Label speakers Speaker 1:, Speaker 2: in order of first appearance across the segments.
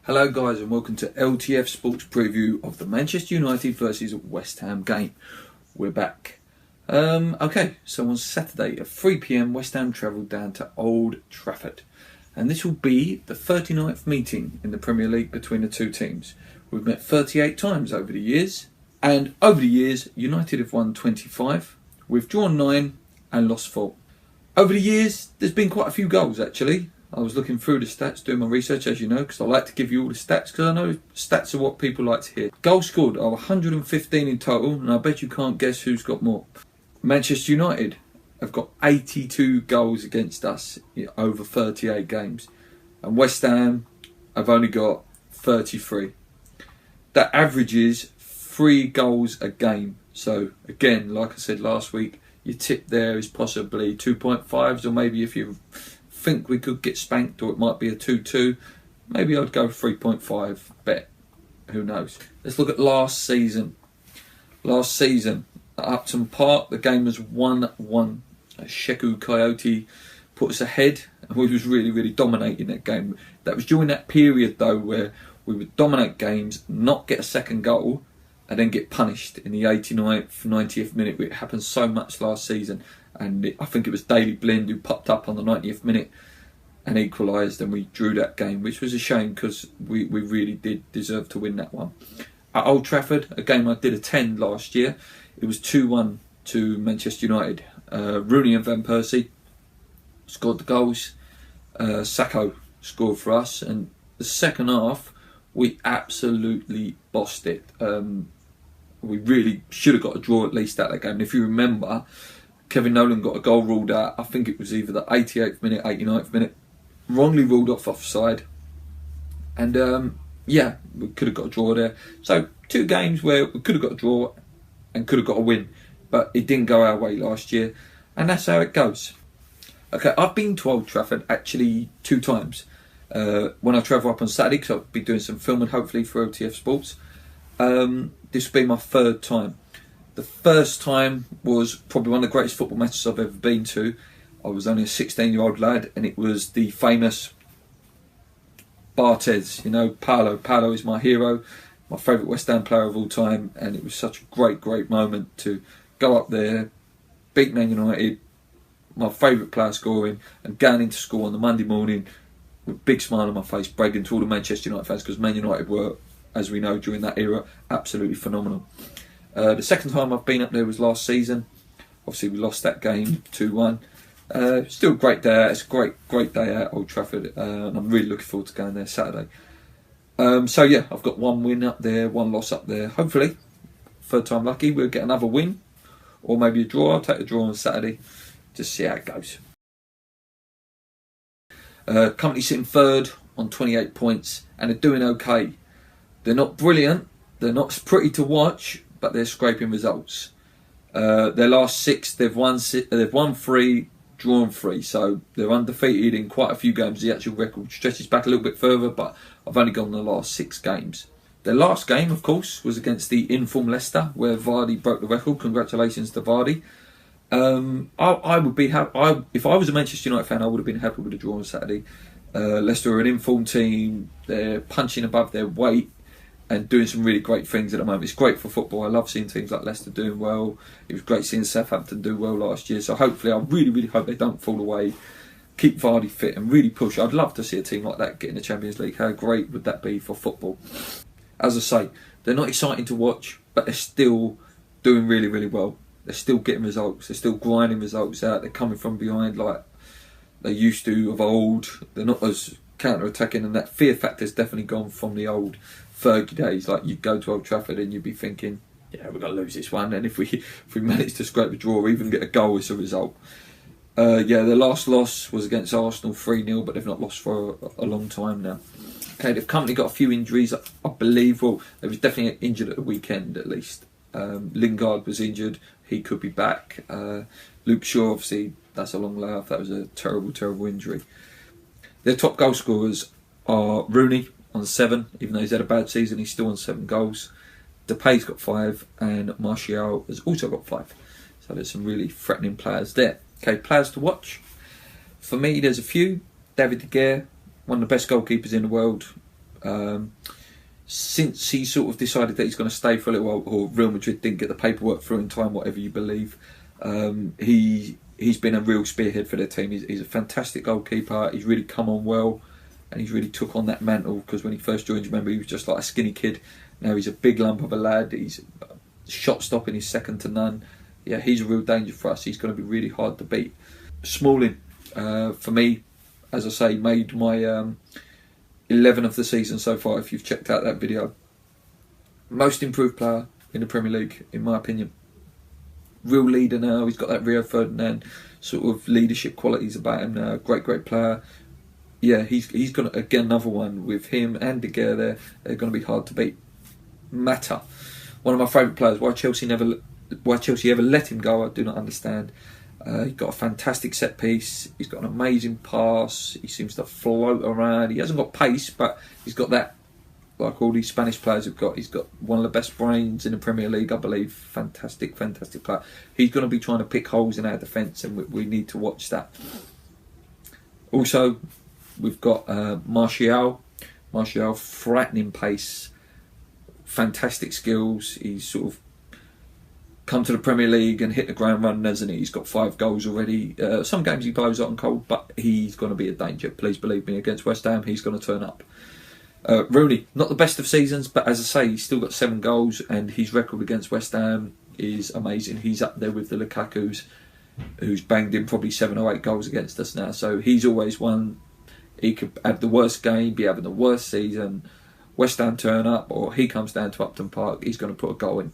Speaker 1: Hello guys and welcome to LTF Sports Preview of the Manchester United versus West Ham game. We're back. Okay, so on Saturday at 3 PM West Ham travelled down to Old Trafford. And this will be the 39th meeting in the Premier League between the two teams. We've met 38 times over the years. And over the years, United have won 25. We've drawn 9 and lost 4. Over the years, there's been quite a few goals actually. I was looking through the stats, doing my research, as you know, because I like to give you all the stats, because I know stats are what people like to hear. Goals scored are 115 in total, and I bet you can't guess who's got more. Manchester United have got 82 goals against us over 38 games, and West Ham have only got 33. That averages 3 goals a game. So again, like I said last week, your tip there is possibly 2.5s, or maybe if you think we could get spanked, or it might be a 2-2, maybe I'd go 3.5 bet. Who knows? Let's look at last season. Last season at Upton Park, the game was 1-1. Sheku Coyote put us ahead, and we was really dominating that game. That was during that period though where we would dominate games, not get a second goal, and then get punished in the 89th, 90th minute. It happened so much last season. And I think it was Daley Blind who popped up on the 90th minute and equalised, and we drew that game, which was a shame because we really did deserve to win that one. At Old Trafford, a game I did attend last year, it was 2-1 to Manchester United. Rooney and Van Persie scored the goals. Sacco scored for us, and the second half we absolutely bossed it. We really should have got a draw at least at that game. And if you remember, Kevin Nolan got a goal ruled out. I think it was either the 88th minute, 89th minute, wrongly ruled off offside. And yeah, we could have got a draw there. So 2 games where we could have got a draw and could have got a win, but it didn't go our way last year, and that's how it goes. Okay, I've been to Old Trafford actually 2 times. When I travel up on Saturday, because I'll be doing some filming hopefully for LTF Sports. This will be my 3rd time. The first time was probably one of the greatest football matches I've ever been to. I was only a 16-year-old lad, and it was the famous Barthez. You know, Paolo. Paolo is my hero, my favourite West Ham player of all time, and it was such a great moment to go up there, beat Man United, my favourite player scoring, and going into school on the Monday morning with a big smile on my face, bragging to all the Manchester United fans, because Man United were, as we know, during that era, absolutely phenomenal. The second time I've been up there was last season. Obviously we lost that game 2-1. Still a great day out. It's a great day out at Old Trafford, and I'm really looking forward to going there Saturday. So yeah, I've got 1 win up there, 1 loss up there. Hopefully, 3rd time lucky, we'll get another win, or maybe a draw. I'll take a draw on Saturday, just see how it goes. Company sitting 3rd on 28 points, and they're doing okay. They're not brilliant, they're not pretty to watch, but they're scraping results. Their last 6, they've won 3, drawn 3, so they're undefeated in quite a few games. The actual record stretches back a little bit further, but I've only gone the last 6 games. Their last game, of course, was against the inform Leicester, where Vardy broke the record. Congratulations to Vardy. I would be happy. If I was a Manchester United fan, I would have been happy with a draw on Saturday. Leicester are an inform team. They're punching above their weight and doing some really great things at the moment. It's great for football. I love seeing teams like Leicester doing well. It was great seeing Southampton do well last year. So hopefully, I really hope they don't fall away. Keep Vardy fit and really push. I'd love to see a team like that get in the Champions League. How great would that be for football? As I say, they're not exciting to watch, but they're still doing really well. They're still getting results. They're still grinding results out. They're coming from behind like they used to of old. They're not as counter-attacking, and that fear factor's definitely gone from the old Fergie days. Like, you'd go to Old Trafford and you'd be thinking, yeah, we're going to lose this one, and if we manage to scrape a draw or even get a goal as a result. Yeah, their last loss was against Arsenal 3-0, but they've not lost for a long time now. Okay, they've currently got a few injuries, I believe. Well, they was definitely injured at the weekend at least. Lingard was injured, he could be back. Luke Shaw, obviously, that's a long layoff. That was a terrible injury. Their top goal scorers are Rooney on 7, even though he's had a bad season, he's still on 7 goals. Depay's got 5, and Martial has also got 5. So there's some really threatening players there. Okay, players to watch. For me, there's a few. David De Gea, one of the best goalkeepers in the world. Since he sort of decided that he's going to stay for a little while, or Real Madrid didn't get the paperwork through in time, whatever you believe, he's been a real spearhead for their team. He's a fantastic goalkeeper. He's really come on well, and he's really took on that mantle, because when he first joined, remember, he was just like a skinny kid. Now he's a big lump of a lad. He's shot stopping is second to none. Yeah, he's a real danger for us. He's going to be really hard to beat. Smalling, for me, as I say, made my 11 of the season so far, if you've checked out that video. Most improved player in the Premier League, in my opinion. Real leader now. He's got that Rio Ferdinand sort of leadership qualities about him now. Great player. Yeah, he's going to, again, another one with him and De Gea there. They're going to be hard to beat. Mata, one of my favourite players. Why Chelsea ever let him go, I do not understand. He's got a fantastic set piece. He's got an amazing pass. He seems to float around. He hasn't got pace, but he's got that, like all these Spanish players have got. He's got one of the best brains in the Premier League, I believe. Fantastic player. He's going to be trying to pick holes in our defence, and we need to watch that. Also, we've got Martial, frightening pace, fantastic skills. He's sort of come to the Premier League and hit the ground running, hasn't he? He's got 5 goals already. Some games he blows hot and cold, but he's going to be a danger. Please believe me, against West Ham, he's going to turn up. Rooney, not the best of seasons, but as I say, he's still got 7 goals, and his record against West Ham is amazing. He's up there with the Lukaku's, who's banged in probably 7 or 8 goals against us now. So he's always one. He could have the worst game, be having the worst season. West Ham turn up, or he comes down to Upton Park, he's going to put a goal in.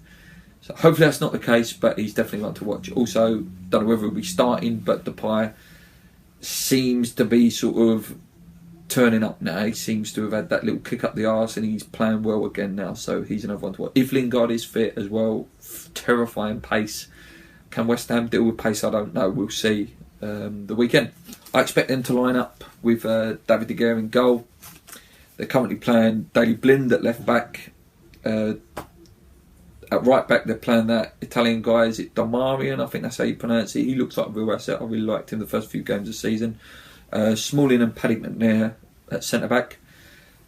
Speaker 1: So hopefully that's not the case, but he's definitely one to watch. Also, don't know whether he'll be starting, but Depay seems to be sort of turning up now. He seems to have had that little kick up the arse, and he's playing well again now, so he's another one to watch. If Lingard is fit as well, terrifying pace. Can West Ham deal with pace? I don't know. We'll see the weekend. I expect them to line up with David De Gea in goal. They're currently playing Daley Blind at left back. At right back, they're playing that Italian guy. Is it Domarian? I think that's how you pronounce it. He looks like a real asset. I really liked him the first few games of the season. Smalling and Paddy McNair at centre back.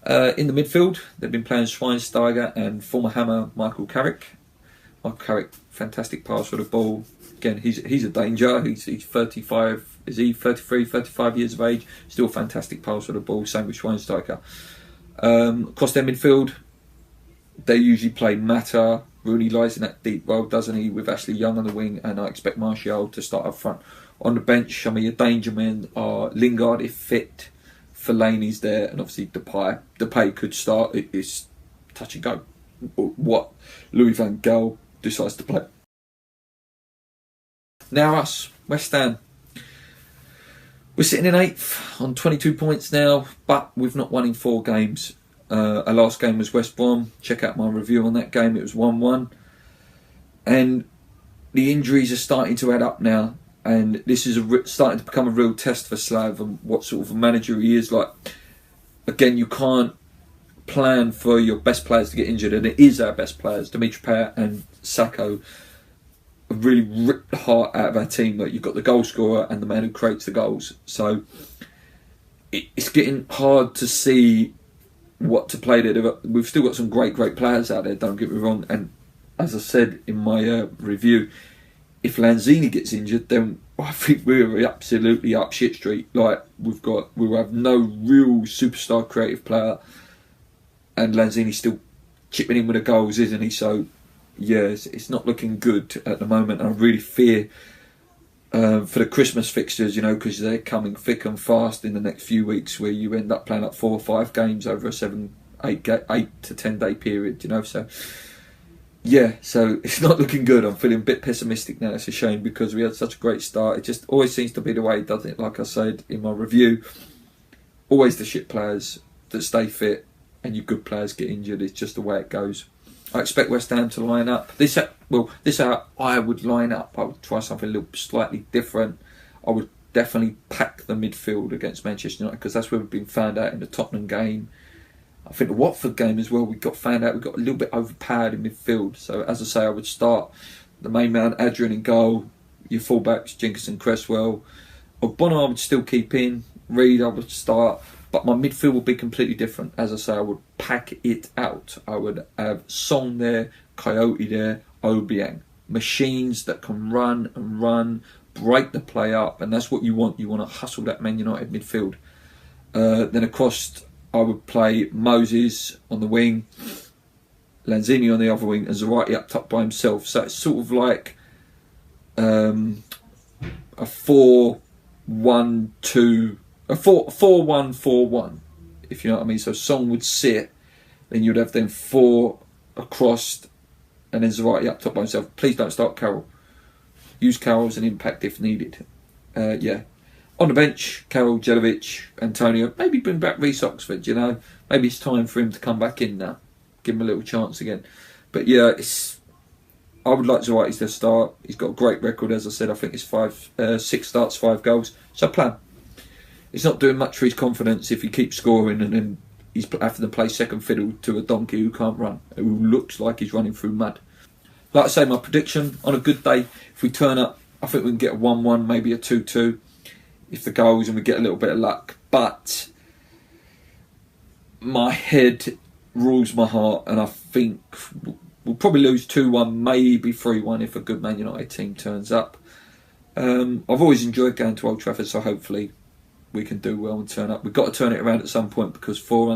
Speaker 1: In the midfield, they've been playing Schweinsteiger and former Hammer Michael Carrick. Michael Carrick, fantastic pass for the ball. Again, he's a danger. He's 35. Is he 33, 35 years of age? Still a fantastic pass for the ball. Same with Schweinsteiger. Across their midfield, they usually play Mata. Rooney lies in that deep role, doesn't he, with Ashley Young on the wing, and I expect Martial to start up front. On the bench, I mean, your danger men are Lingard if fit, Fellaini's there, and obviously Depay. Depay could start. It's touch and go. What Louis van Gaal decides to play. Now us, West Ham. We're sitting in 8th on 22 points now, but we've not won in 4 games. Our last game was West Brom. Check out my review on that game. It was 1-1. And the injuries are starting to add up now. And this is starting to become a real test for Slav and what sort of a manager he is. Like, again, you can't plan for your best players to get injured. And it is our best players. Dimitri Payet and Sacco have really ripped the heart out of our team. Like, you've got the goal scorer and the man who creates the goals. So it's getting hard to see what to play there. We've still got some great players out there, don't get me wrong, and as I said in my review, if Lanzini gets injured, then I think we're absolutely up shit street. Like, we'll have no real superstar creative player, and Lanzini's still chipping in with the goals, isn't he? So yeah, it's not looking good at the moment. I really fear for the Christmas fixtures, you know, because they're coming thick and fast in the next few weeks, where you end up playing like 4 or 5 games over a 8 to 10 day period, you know. So yeah, so it's not looking good. I'm feeling a bit pessimistic now. It's a shame, because we had such a great start. It just always seems to be the way, doesn't it? Like I said in my review, always the shit players that stay fit and your good players get injured. It's just the way it goes. I expect West Ham to line up. This is how I would line up. I would try something a little slightly different. I would definitely pack the midfield against Manchester United, because that's where we've been found out in the Tottenham game. I think the Watford game as well, we got found out we got a little bit overpowered in midfield. So as I say, I would start the main man, Adrian in goal, your fullbacks, Jenkinson, Cresswell. Ogbonna I would still keep in. Reed I would start. But my midfield would be completely different. As I say, I would pack it out. I would have Song there, Coyote there, Obiang. Machines that can run and run, break the play up, and that's what you want. You want to hustle that Man United midfield. Then across, I would play Moses on the wing, Lanzini on the other wing, and Zarate up top by himself. So it's sort of like a 4-1-2, a 4-1-4-1, if you know what I mean. So Song would sit, then you'd have them 4 across, and then Zarate up top by himself. Please don't start Carroll. Use Carroll as an impact if needed. Yeah. On the bench, Carroll, Jelovic, Antonio. Maybe bring back Reece Oxford, you know. Maybe it's time for him to come back in now. Give him a little chance again. But yeah, I would like Zarate to start. He's got a great record, as I said. I think it's 6 starts, 5 goals. So plan. It's not doing much for his confidence if he keeps scoring and then he's having to play second fiddle to a donkey who can't run, who looks like he's running through mud. Like I say, my prediction, on a good day, if we turn up, I think we can get a 1-1, maybe a 2-2. If the goals and we get a little bit of luck. But my head rules my heart, and I think we'll probably lose 2-1, maybe 3-1 if a good Man United team turns up. I've always enjoyed going to Old Trafford, so hopefully we can do well and turn up. We've got to turn it around at some point, because 4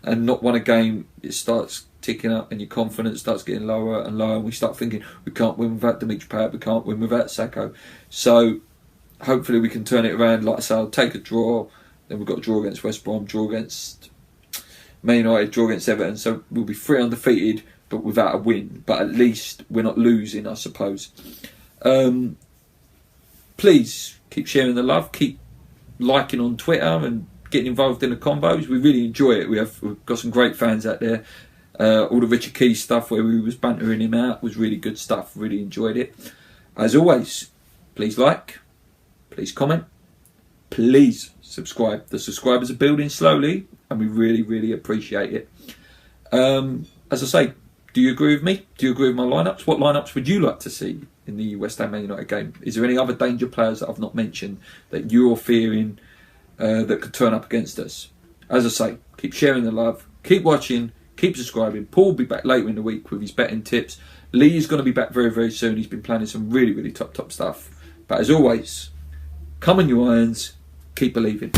Speaker 1: and not won a game, it starts ticking up and your confidence starts getting lower and lower, and we start thinking we can't win without Dimitri Payet, we can't win without Sacco. So hopefully we can turn it around. Like I say, I'll take a draw. Then we've got a draw against West Brom, draw against Man United, draw against Everton. So we'll be 3 undefeated, but without a win. But at least we're not losing, I suppose. Please keep sharing the love, keep liking on Twitter and getting involved in the convos. We really enjoy it. We've got some great fans out there. All the Richard Keys stuff where we was bantering him out was really good stuff. Really enjoyed it. As always, please like, please comment, please subscribe. The subscribers are building slowly and we really, really appreciate it. As I say, do you agree with me? Do you agree with my lineups? What lineups would you like to see in the West Ham Man United game? Is there any other danger players that I've not mentioned that you're fearing that could turn up against us? As I say, keep sharing the love, keep watching, keep subscribing. Paul will be back later in the week with his betting tips. Lee is going to be back very, very soon. He's been planning some really, really top stuff. But as always, come on you irons, keep believing.